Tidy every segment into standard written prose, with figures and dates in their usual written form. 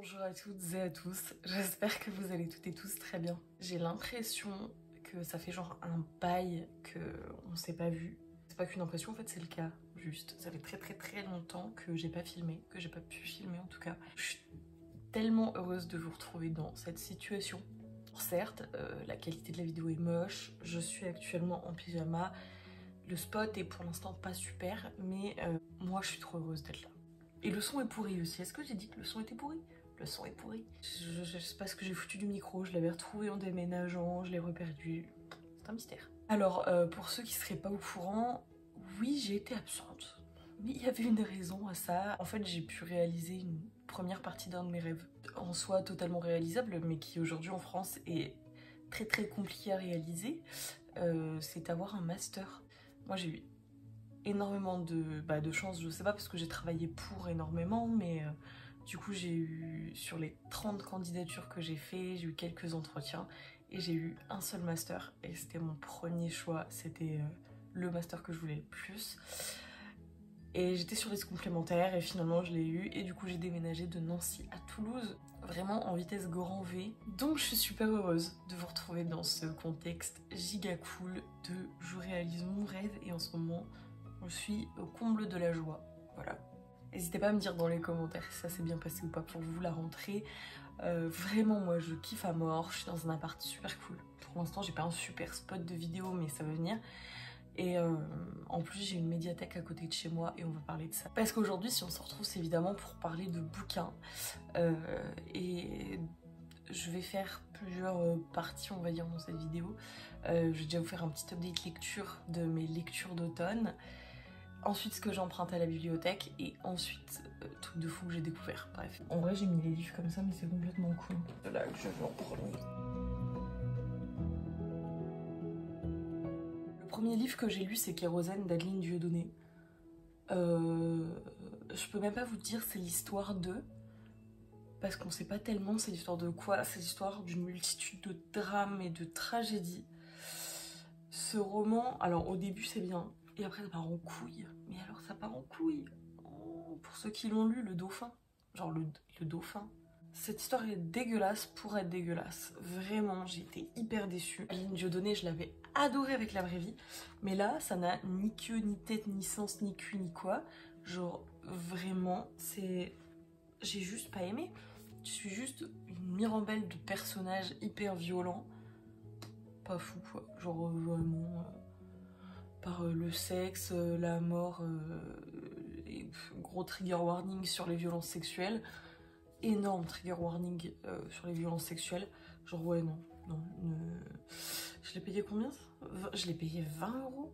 Bonjour à toutes et à tous, j'espère que vous allez toutes et tous très bien. J'ai l'impression que ça fait genre un bail qu'on s'est pas vu. C'est pas qu'une impression, en fait c'est le cas, juste. Ça fait très longtemps que j'ai pas filmé, que j'ai pas pu filmer en tout cas. Je suis tellement heureuse de vous retrouver dans cette situation. Certes, la qualité de la vidéo est moche, je suis actuellement en pyjama, le spot est pour l'instant pas super, mais moi je suis trop heureuse d'être là. Et le son est pourri aussi. Est-ce que j'ai dit que le son était pourri? Le son est pourri. Je sais pas ce que j'ai foutu du micro, je l'avais retrouvé en déménageant, je l'ai reperdu. C'est un mystère. Alors, pour ceux qui seraient pas au courant, oui, j'ai été absente. Mais il y avait une raison à ça. En fait, j'ai pu réaliser une première partie d'un de mes rêves. En soi, totalement réalisable, mais qui aujourd'hui en France est très compliqué à réaliser. C'est avoir un master. Moi, j'ai eu énormément de chance, je sais pas parce que j'ai travaillé pour énormément, mais du coup j'ai eu, sur les 30 candidatures que j'ai fait, j'ai eu quelques entretiens et j'ai eu un seul master et c'était mon premier choix, c'était le master que je voulais le plus. Et j'étais sur liste complémentaire et finalement je l'ai eu et du coup j'ai déménagé de Nancy à Toulouse, vraiment en vitesse grand V. Donc je suis super heureuse de vous retrouver dans ce contexte giga cool de je réalise mon rêve et en ce moment je suis au comble de la joie, voilà. N'hésitez pas à me dire dans les commentaires si ça s'est bien passé ou pas pour vous la rentrée. Vraiment moi je kiffe à mort, je suis dans un appart super cool. Pour l'instant j'ai pas un super spot de vidéo mais ça va venir. Et en plus j'ai une médiathèque à côté de chez moi et on va parler de ça. Parce qu'aujourd'hui si on se retrouve c'est évidemment pour parler de bouquins. Et je vais faire plusieurs parties on va dire dans cette vidéo. Je vais déjà vous faire un petit update lecture de mes lectures d'automne. Ensuite ce que j'emprunte à la bibliothèque et ensuite truc de fou que j'ai découvert. Bref. En vrai j'ai mis les livres comme ça mais c'est complètement cool. C'est là que je vais en prendre. Le premier livre que j'ai lu c'est Kérosène d'Adeline Dieudonné. Je peux même pas vous dire c'est l'histoire de... Parce qu'on sait pas tellement c'est l'histoire de quoi. C'est l'histoire d'une multitude de drames et de tragédies. Ce roman, alors au début c'est bien. Et après ça part en couille. Mais alors ça part en couille. Oh, pour ceux qui l'ont lu, le dauphin. Genre le dauphin. Cette histoire est dégueulasse pour être dégueulasse. Vraiment, j'ai été hyper déçue. Adeline Dieudonné, je l'avais adorée avec La Vraie Vie. Mais là, ça n'a ni queue, ni tête, ni sens, ni cul, ni quoi. Genre, vraiment, c'est... J'ai juste pas aimé. Je suis juste une mirambelle de personnages hyper violents. Pas fou, quoi. Genre, vraiment... par le sexe, la mort, et gros trigger warning sur les violences sexuelles, énorme trigger warning sur les violences sexuelles, genre ouais non, je l'ai payé combien ça? Je l'ai payé 20 €.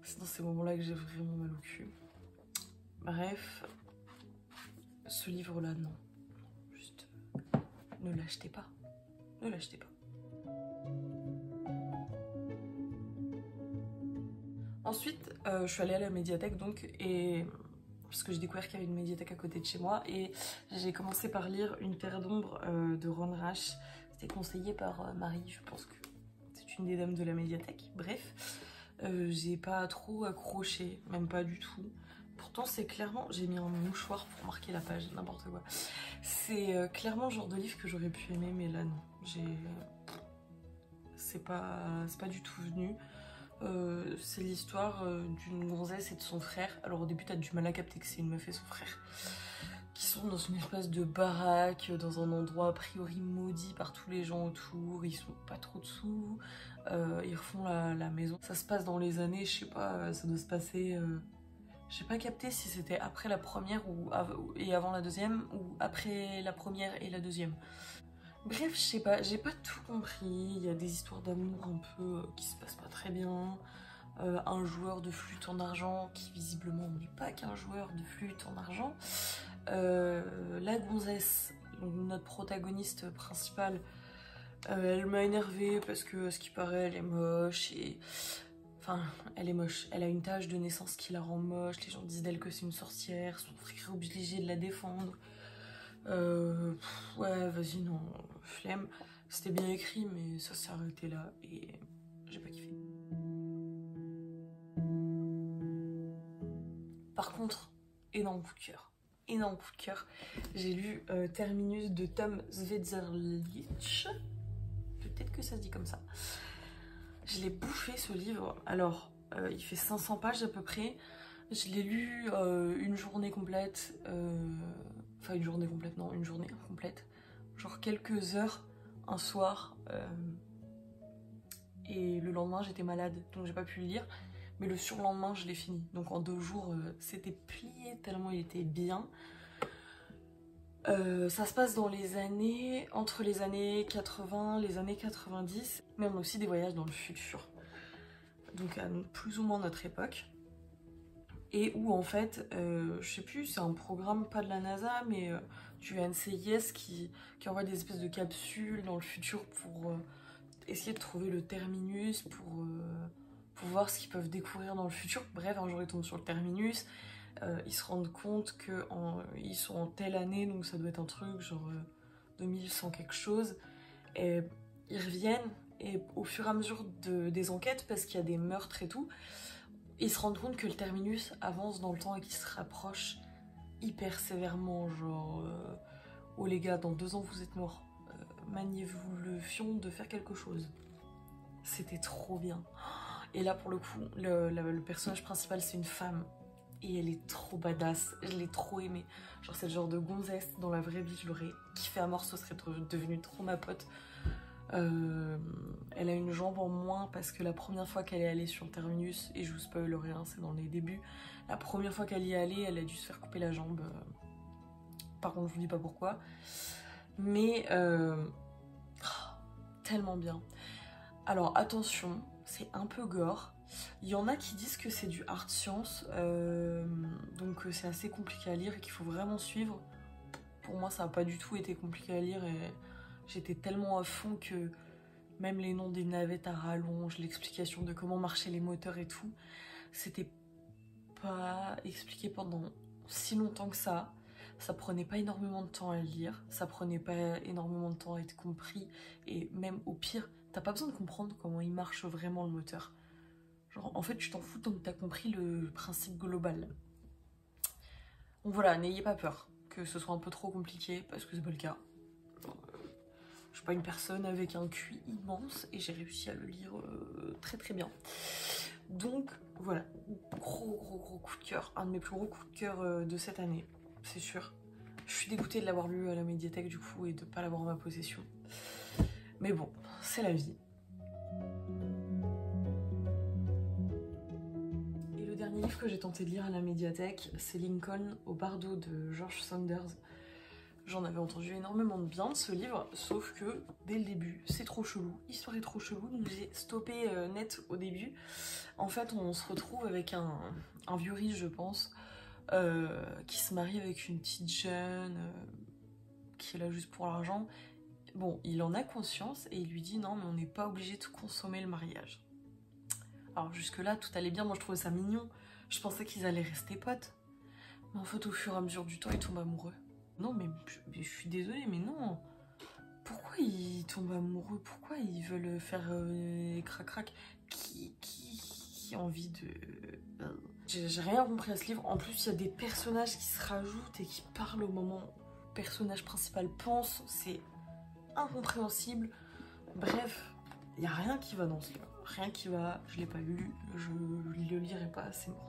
C'est dans ces moments-là que j'ai vraiment mal au cul. Bref, ce livre-là non, juste ne l'achetez pas, ne l'achetez pas. Ensuite, je suis allée à la médiathèque donc, et parce que j'ai découvert qu'il y avait une médiathèque à côté de chez moi, et j'ai commencé par lire Une terre d'ombre de Ron Rash. C'était conseillé par Marie, je pense que c'est une des dames de la médiathèque. Bref, j'ai pas trop accroché, même pas du tout. Pourtant c'est clairement, j'ai mis un mouchoir pour marquer la page, n'importe quoi. C'est clairement le genre de livre que j'aurais pu aimer, mais là non, c'est pas du tout venu. C'est l'histoire d'une gonzesse et de son frère. Alors au début t'as du mal à capter que c'est une meuf et son frère qui sont dans une espèce de baraque, dans un endroit a priori maudit par tous les gens autour, ils sont pas trop dessous, ils refont la maison. Ça se passe dans les années, je sais pas, ça doit se passer... J'ai pas capté si c'était après la première et avant la deuxième, ou après la première et la deuxième. Bref, je sais pas, j'ai pas tout compris, il y a des histoires d'amour un peu qui se passent pas très bien, un joueur de flûte en argent qui visiblement n'est pas qu'un joueur de flûte en argent, la gonzesse, notre protagoniste principale, elle m'a énervée parce que à ce qui paraît elle est moche et... Enfin, elle est moche, elle a une tache de naissance qui la rend moche, les gens disent d'elle que c'est une sorcière, son frère est obligé de la défendre. Ouais, vas-y, non, flemme. C'était bien écrit, mais ça s'est arrêté là et j'ai pas kiffé. Par contre, énorme coup de cœur. énorme coup de cœur. J'ai lu Terminus de Tom Svezerlich. Peut-être que ça se dit comme ça. Je l'ai bouffé ce livre. Alors, il fait 500 pages à peu près. Je l'ai lu une journée complète. Enfin, une journée complète, non, une journée complète. Genre quelques heures, un soir. Et le lendemain, j'étais malade, donc j'ai pas pu le lire. Mais le surlendemain, je l'ai fini. Donc en 2 jours, c'était plié tellement il était bien. Ça se passe dans les années, entre les années 80, les années 90. Mais on a aussi des voyages dans le futur. Donc à plus ou moins notre époque. Et où en fait, je sais plus, c'est un programme pas de la NASA, mais du NCIS qui envoie des espèces de capsules dans le futur pour essayer de trouver le terminus, pour voir ce qu'ils peuvent découvrir dans le futur. Bref, un jour ils tombent sur le terminus, ils se rendent compte qu'ils sont en telle année, donc ça doit être un truc genre 2100 quelque chose. Et ils reviennent, et au fur et à mesure des enquêtes, parce qu'il y a des meurtres et tout, ils se rendent compte que le terminus avance dans le temps et qu'il se rapproche hyper sévèrement, genre oh les gars, dans 2 ans vous êtes morts, maniez-vous le fion de faire quelque chose. C'était trop bien. Et là pour le coup, le personnage principal c'est une femme et elle est trop badass, je l'ai trop aimée. Genre c'est le genre de gonzesse, dans la vraie vie je l'aurais kiffé à mort, ce serait devenu trop ma pote. Elle a une jambe en moins parce que la première fois qu'elle est allée sur le terminus, et je vous spoil rien, c'est dans les débuts, la première fois qu'elle y est allée, elle a dû se faire couper la jambe. Par contre je vous dis pas pourquoi. Mais tellement bien. Alors attention, c'est un peu gore. Il y en a qui disent que c'est du art science, donc c'est assez compliqué à lire et qu'il faut vraiment suivre. Pour moi ça n'a pas du tout été compliqué à lire et j'étais tellement à fond que même les noms des navettes à rallonge, l'explication de comment marchaient les moteurs et tout, c'était pas expliqué pendant si longtemps que ça. Ça prenait pas énormément de temps à lire, ça prenait pas énormément de temps à être compris, et même au pire, t'as pas besoin de comprendre comment il marche vraiment le moteur. Genre, en fait, tu t'en fous tant que t'as compris le principe global. Donc voilà, n'ayez pas peur que ce soit un peu trop compliqué, parce que c'est pas le cas. Je suis pas une personne avec un QI immense, et j'ai réussi à le lire très très bien. Donc voilà, gros coup de cœur, un de mes plus gros coups de cœur de cette année, c'est sûr. Je suis dégoûtée de l'avoir lu à la médiathèque du coup et de pas l'avoir en ma possession. Mais bon, c'est la vie. Et le dernier livre que j'ai tenté de lire à la médiathèque, c'est Lincoln au Bardo de George Saunders. J'en avais entendu énormément de bien de ce livre, sauf que dès le début, c'est trop chelou. L'histoire est trop chelou, donc j'ai stoppé net au début. En fait, on se retrouve avec un vieux riche, je pense, qui se marie avec une petite jeune qui est là juste pour l'argent. Bon, il en a conscience et il lui dit non, mais on n'est pas obligé de consommer le mariage. Alors jusque-là, tout allait bien, moi je trouvais ça mignon. Je pensais qu'ils allaient rester potes. Mais en fait, au fur et à mesure du temps, ils tombent amoureux. Non, mais je suis désolée, mais non. Pourquoi ils tombent amoureux? Pourquoi ils veulent faire crac-crac? Qui a envie de... J'ai rien compris à ce livre. En plus, il y a des personnages qui se rajoutent et qui parlent au moment où le personnage principal pense. C'est incompréhensible. Bref, il n'y a rien qui va dans ce livre. Rien qui va. Je l'ai pas lu. Je le lirai pas. C'est mort.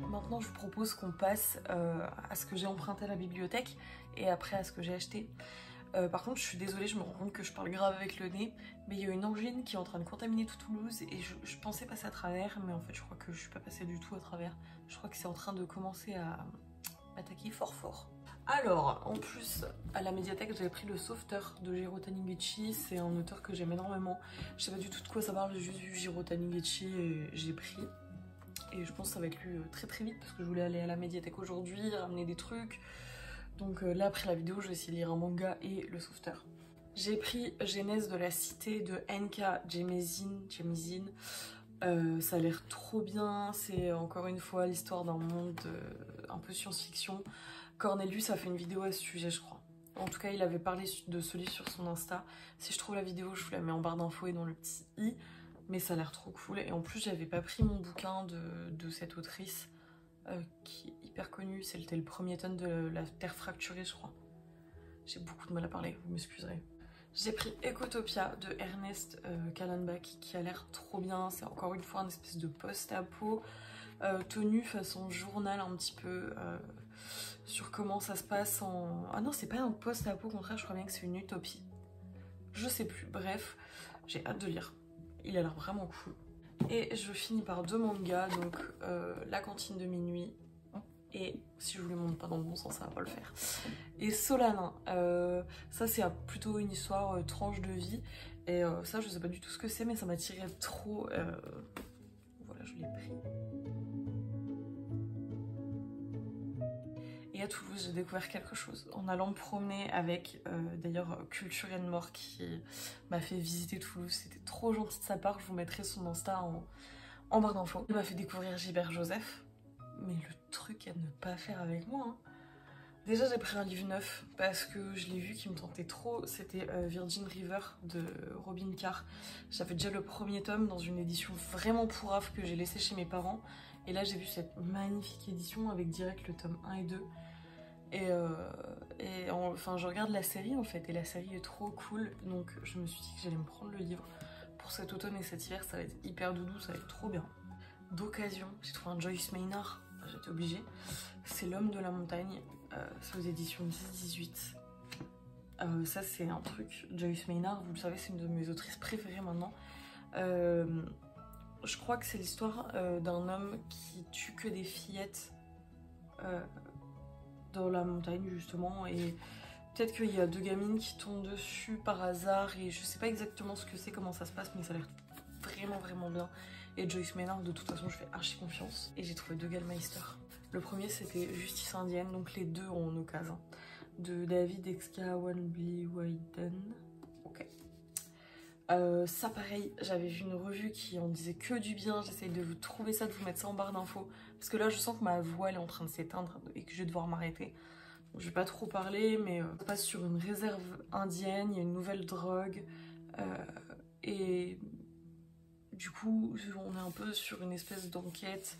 Maintenant, je vous propose qu'on passe à ce que j'ai emprunté à la bibliothèque et après à ce que j'ai acheté. Par contre, je suis désolée, je me rends compte que je parle grave avec le nez, mais il y a une angine qui est en train de contaminer tout Toulouse et je pensais passer à travers, mais en fait, je crois que je suis pas passée du tout à travers. Je crois que c'est en train de commencer à m'attaquer fort. Alors, en plus, à la médiathèque, j'avais pris Le Sauveteur de Jiro Taniguchi. C'est un auteur que j'aime énormément. Je sais pas du tout de quoi ça parle, j'ai juste vu Jiro Taniguchi et j'ai pris. Et je pense que ça va être lu très très vite parce que je voulais aller à la médiathèque aujourd'hui, ramener des trucs. Donc là, après la vidéo, je vais essayer de lire un manga et Le Sauveteur. J'ai pris Genèse de la Cité de N.K. Jemisin. Ça a l'air trop bien. C'est encore une fois l'histoire d'un monde un peu science-fiction. Cornelius a fait une vidéo à ce sujet, je crois. En tout cas, il avait parlé de ce livre sur son Insta. Si je trouve la vidéo, je vous la mets en barre d'infos et dans le petit i. Mais ça a l'air trop cool. Et en plus, j'avais pas pris mon bouquin de cette autrice qui est hyper connue. C'était le premier tome de La Terre fracturée, je crois. J'ai beaucoup de mal à parler, vous m'excuserez. J'ai pris Ecotopia de Ernest Callenbach qui a l'air trop bien. C'est encore une fois une espèce de post-apo tenu façon journal un petit peu sur comment ça se passe en... Ah non, c'est pas un post-apo, au contraire, je crois bien que c'est une utopie. Je sais plus, bref, j'ai hâte de lire. Il a l'air vraiment cool. Et je finis par 2 mangas, donc La cantine de minuit et si je vous les montre pas dans le bon sens, ça va pas le faire. Et Solanin, ça c'est plutôt une histoire tranche de vie. Et ça je sais pas du tout ce que c'est, mais ça m'attirait trop. Voilà, je l'ai pris. Et à Toulouse, j'ai découvert quelque chose en allant me promener avec d'ailleurs Culture and More qui m'a fait visiter Toulouse. C'était trop gentil de sa part, je vous mettrai son Insta en barre d'infos. Il m'a fait découvrir Gilbert Joseph, mais le truc à ne pas faire avec moi. Hein. Déjà, j'ai pris un livre neuf parce que je l'ai vu qui me tentait trop. C'était Virgin River de Robin Carr. J'avais déjà le premier tome dans une édition vraiment pourrave que j'ai laissé chez mes parents. Et là, j'ai vu cette magnifique édition avec direct le tome 1 et 2. Enfin, je regarde la série en fait, et la série est trop cool. Donc, je me suis dit que j'allais me prendre le livre pour cet automne et cet hiver. Ça va être hyper doudou, ça va être trop bien. D'occasion, j'ai trouvé un Joyce Maynard. J'étais obligée. C'est L'homme de la montagne. C'est aux éditions 10-18. Ça, c'est un truc. Joyce Maynard, vous le savez, c'est une de mes autrices préférées maintenant. Je crois que c'est l'histoire d'un homme qui tue que des fillettes dans la montagne, justement. Et peut-être qu'il y a 2 gamines qui tombent dessus par hasard. Et je sais pas exactement ce que c'est, comment ça se passe, mais ça a l'air vraiment, vraiment bien. Et Joyce Maynard, de toute façon, je fais archi confiance. Et j'ai trouvé 2 Gallmeister. Le premier, c'était Justice indienne, donc les 2 en occasion. De David Exka-Wanby-Wayden. Ok. Ça, pareil, j'avais vu une revue qui en disait que du bien. J'essaye de vous trouver ça, de vous mettre ça en barre d'infos. Parce que là, je sens que ma voix, elle est en train de s'éteindre et que je vais devoir m'arrêter. Donc, je vais pas trop parler, mais on passe sur une réserve indienne, il y a une nouvelle drogue. Et du coup, on est un peu sur une espèce d'enquête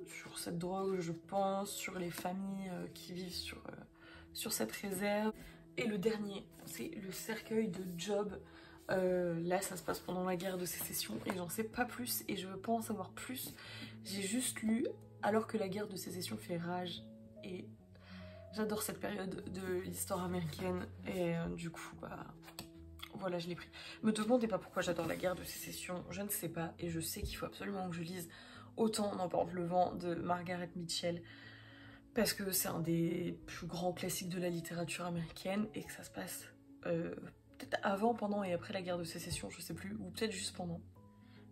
sur cette drogue, je pense, sur les familles qui vivent sur cette réserve. Et le dernier, c'est Le cercueil de Job. Là, ça se passe pendant la guerre de sécession et j'en sais pas plus et je veux pas en savoir plus. J'ai juste lu alors que la guerre de sécession fait rage et j'adore cette période de l'histoire américaine et du coup, bah... Voilà, je l'ai pris. Me demandez pas pourquoi j'adore la guerre de sécession, je ne sais pas. Et je sais qu'il faut absolument que je lise Autant n'emporte le vent de Margaret Mitchell. Parce que c'est un des plus grands classiques de la littérature américaine. Et que ça se passe peut-être avant, pendant et après la guerre de sécession, je sais plus. Ou peut-être juste pendant.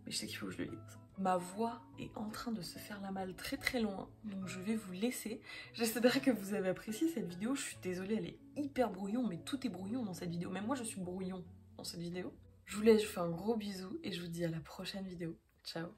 Mais je sais qu'il faut que je le lise. Ma voix est en train de se faire la malle très très loin. Donc je vais vous laisser. J'espère que vous avez apprécié cette vidéo. Je suis désolée, elle est hyper brouillon. Mais tout est brouillon dans cette vidéo. Même moi je suis brouillon dans cette vidéo. Je vous laisse, je vous fais un gros bisou et je vous dis à la prochaine vidéo. Ciao.